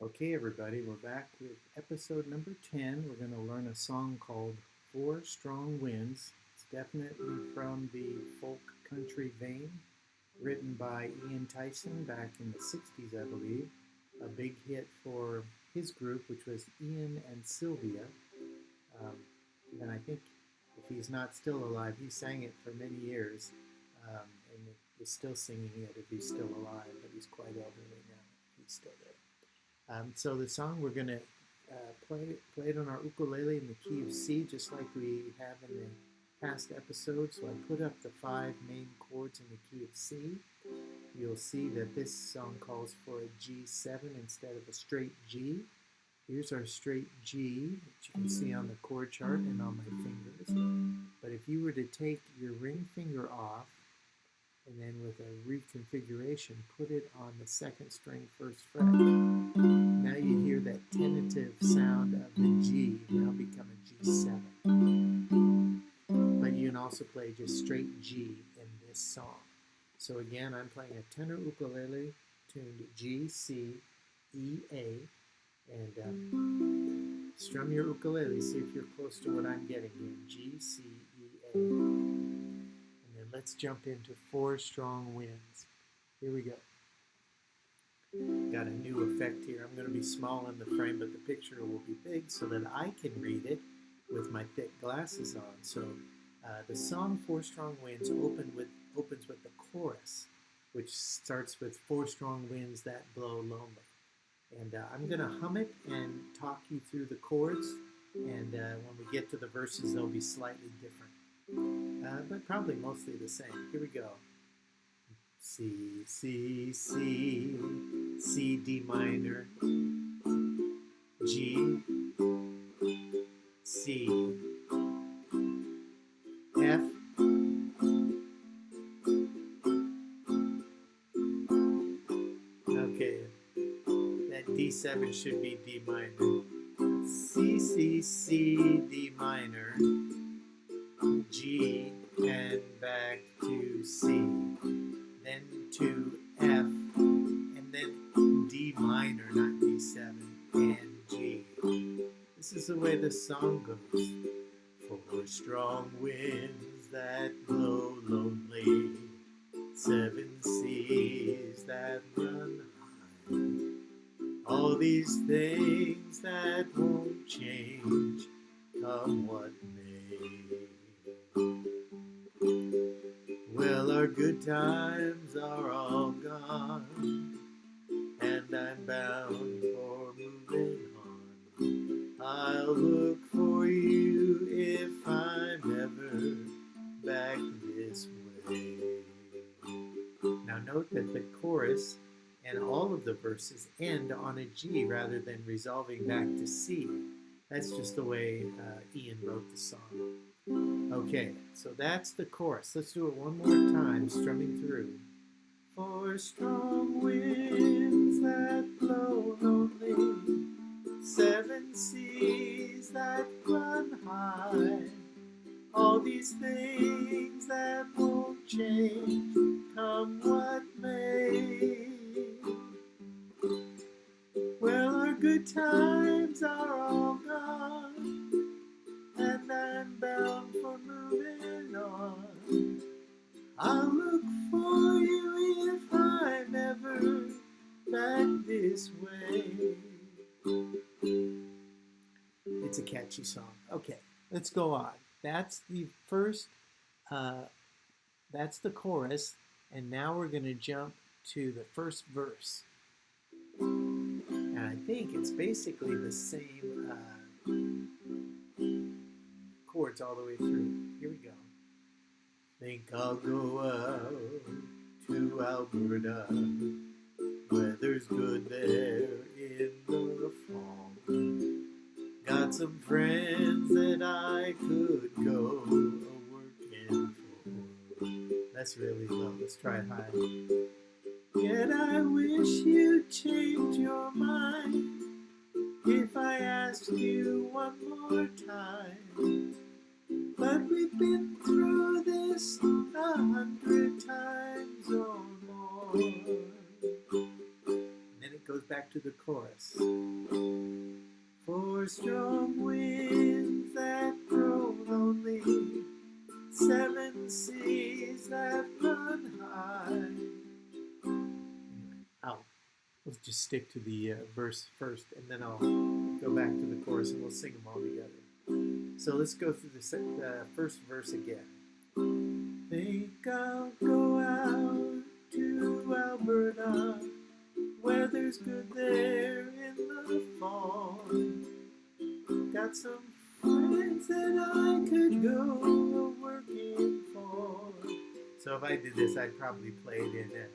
Okay, everybody, we're back with episode number 10. We're going to learn a song called Four Strong Winds. It's definitely from the folk country vein, written by Ian Tyson back in the 60s, I believe. A big hit for his group, which was Ian and Sylvia. Um, and I think if he's not still alive, he sang it for many years and is still singing it if he's still alive, but he's quite elderly now. He's still there. So the song we're going to play it on our ukulele in the key of C, just like we have in the past episodes. So I put up the 5 main chords in the key of C. You'll see that this song calls for a G7 instead of a straight G. Here's our straight G, which you can see on the chord chart and on my fingers. But if you were to take your ring finger off, and then with a reconfiguration, put it on the 2nd string 1st fret. Now you hear that tentative sound of the G now become a G7. But you can also play just straight G in this song. So again, I'm playing a tenor ukulele tuned G, C, E, A, and strum your ukulele, see if you're close to what I'm getting here. G, C, E, A. And then let's jump into Four Strong Winds. Here we go. Got a new effect here. I'm going to be small in the frame, but the picture will be big so that I can read it with my thick glasses on. So the song Four Strong Winds opens with the chorus, which starts with four strong winds that blow lonely. And I'm going to hum it and talk you through the chords. And when we get to the verses, they'll be slightly different, but probably mostly the same. Here we go. C, C, C, C, D minor, G, C, F, okay, that D7 should be D minor, C, C, C, D minor, G, and back to C. Then to F, and then D minor, not D7, and G. This is the way the song goes. Four strong winds that blow lonely, 7 seas that run high, all these things that won't change, come what may. Well, our good times are all gone, and I'm bound for moving on. I'll look for you if I'm ever back this way. Now note that the chorus and all of the verses end on a G rather than resolving back to C. That's just the way Ian wrote the song. Okay, so that's the chorus. Let's do it one more time, strumming through. Four strong winds that blow lonely, 7 seas that run high, all these things that won't change, come what may. Well, our good times are all gone, and I'm bound for moving on. I'll look for you if I'm ever back this way. It's a catchy song. Okay, let's go on. That's the first, that's the chorus, and now we're going to jump to the first verse. And I think it's basically the same chords all the way through. Here we go. Think I'll go out to Alberta. Weather's good there in the fall. Got some friends that I could go a-working for. That's really low. Let's try it high. Yet I wish you'd change your mind if I asked you one more time. But we've been through this 100 times or more. And then it goes goes back to the chorus. Four strong winds that grow lonely, seven seas that run high. Let's just stick to the verse first, and then I'll go back to the chorus and we'll sing them all together. So let's go through the first verse again. Think I'll go out to Alberta, weather's good there in the fall. Got some friends that I could go working for. So if I did this, I'd probably play it in F.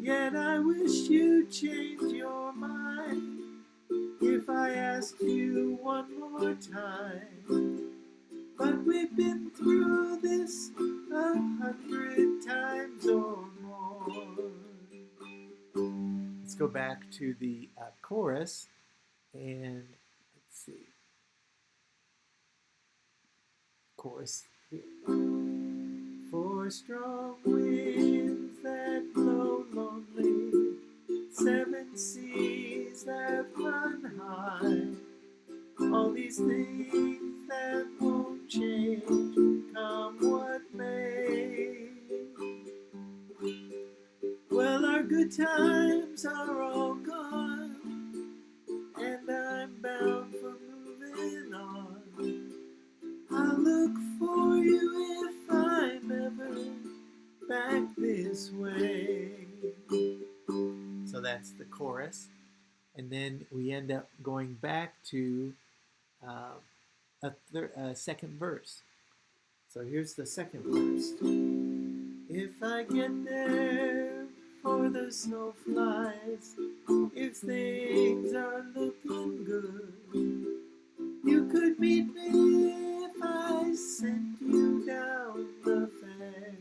Yet I wish you'd change your mind if I asked you one more time. But we've been through this 100 times or more. Let's go back to the chorus, and let's see. Chorus here. Four strong winds that blow lonely, seven seas that run high, all these things that won't change, come what may. Well, our good times are all gone, and I'm bound for moving on. I'll look for you if I'm ever back this way. So that's the chorus. And then we end up going back to a second verse. So here's the second verse. If I get there for the snow flies, if things are looking good, you could meet me if I sent you down the fair.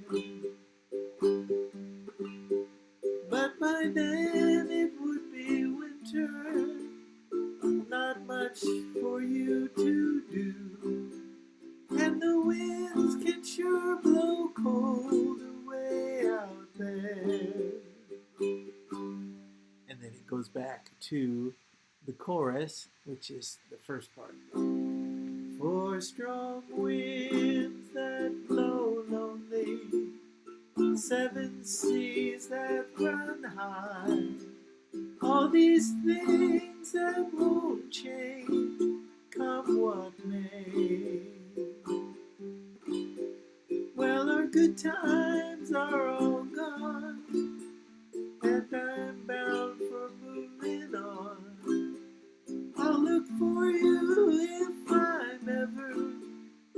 But by then it would be winter, not much for you to do, and the winds can sure blow cold away out there. And then it goes back to the chorus, which is the first part. Four strong winds that blow lonely, seven seas that run high, all these things that won't change, come what may. Well, our good times are all gone, and I'm bound for moving on. I'll look for you if I'm ever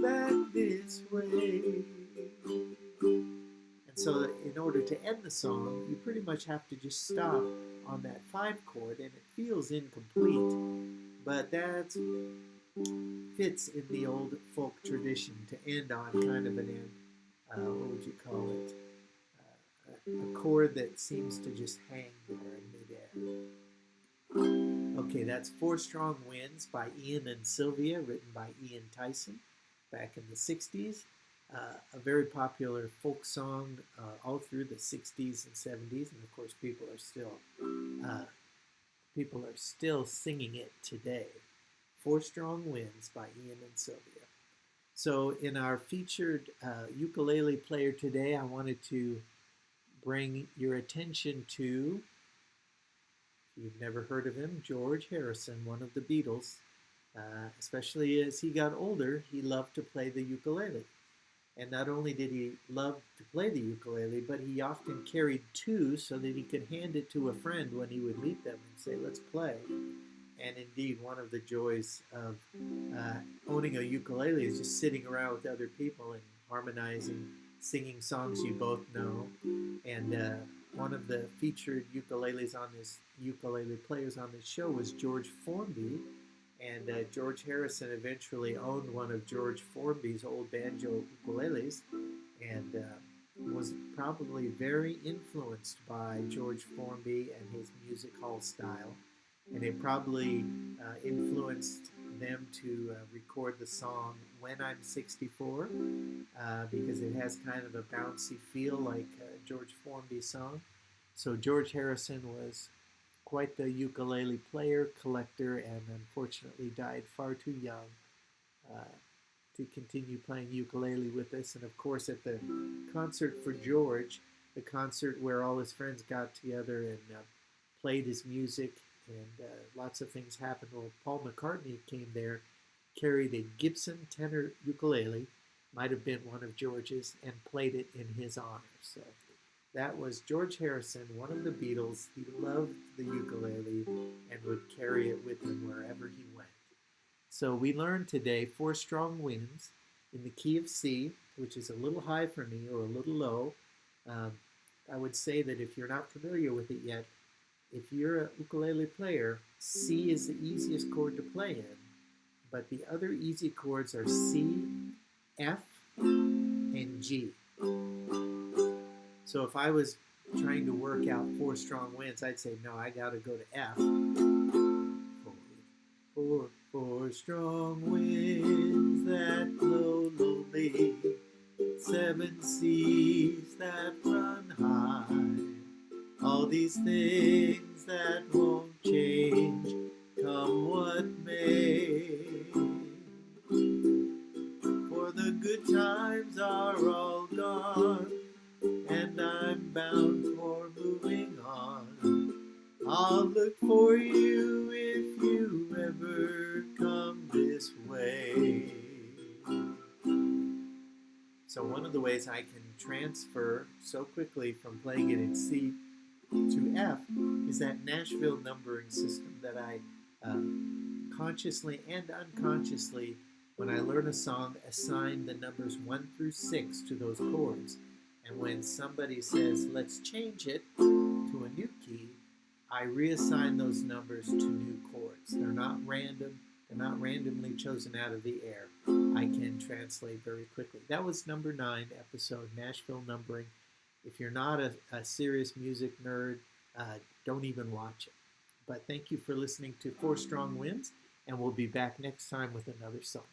back this way. And so in order to end the song, you pretty much have to just stop on that 5 chord, and it feels incomplete, but that fits in the old folk tradition to end on kind of an what would you call it? A chord that seems to just hang there in midair. Okay, that's Four Strong Winds by Ian and Sylvia, written by Ian Tyson back in the 60s. A very popular folk song all through the 60s and 70s, and of course people are still singing it today. Four Strong Winds by Ian and Sylvia. So in our featured ukulele player today, I wanted to bring your attention to, if you've never heard of him, George Harrison, one of the Beatles. Especially as he got older, he loved to play the ukulele. And not only did he love to play the ukulele, but he often carried 2 so that he could hand it to a friend when he would meet them and say, let's play. And indeed, one of the joys of owning a ukulele is just sitting around with other people and harmonizing, singing songs you both know. And one of the featured ukulele players on this show was George Formby. And George Harrison eventually owned one of George Formby's old banjo ukuleles, and was probably very influenced by George Formby and his music hall style. And it probably influenced them to record the song When I'm 64, because it has kind of a bouncy feel like George Formby's song. So George Harrison was quite the ukulele player, collector, and unfortunately died far too young uh, to continue playing ukulele with us. And of course, at the concert for George, the concert where all his friends got together and played his music, and lots of things happened. Well, Paul McCartney came there, carried a Gibson tenor ukulele, might have been one of George's, and played it in his honor. So that was George Harrison, one of the Beatles. He loved the ukulele and would carry it with him wherever he went. So we learned today 4 strong winds in the key of C, which is a little high for me or a little low. I would say that if you're not familiar with it yet, if you're a ukulele player, C is the easiest chord to play in, but the other easy chords are C, F, and G. So if I was trying to work out 4 strong winds, I'd say, no, I got to go to F. 4 strong winds that blow lowly, 7 seas that run high, all these things that won't change, come what may. For the good times are all gone, and I'm bound for moving on. I'll look for you if you ever come this way. So one of the ways I can transfer so quickly from playing it in C to F is that Nashville numbering system that I consciously and unconsciously, when I learn a song, assign the numbers 1 through 6 to those chords. And when somebody says, let's change it to a new key, I reassign those numbers to new chords. They're not random. They're not randomly chosen out of the air. I can translate very quickly. That was number 9 episode, Nashville Numbering. If you're not a serious music nerd, don't even watch it. But thank you for listening to 4 Strong Winds, and we'll be back next time with another song.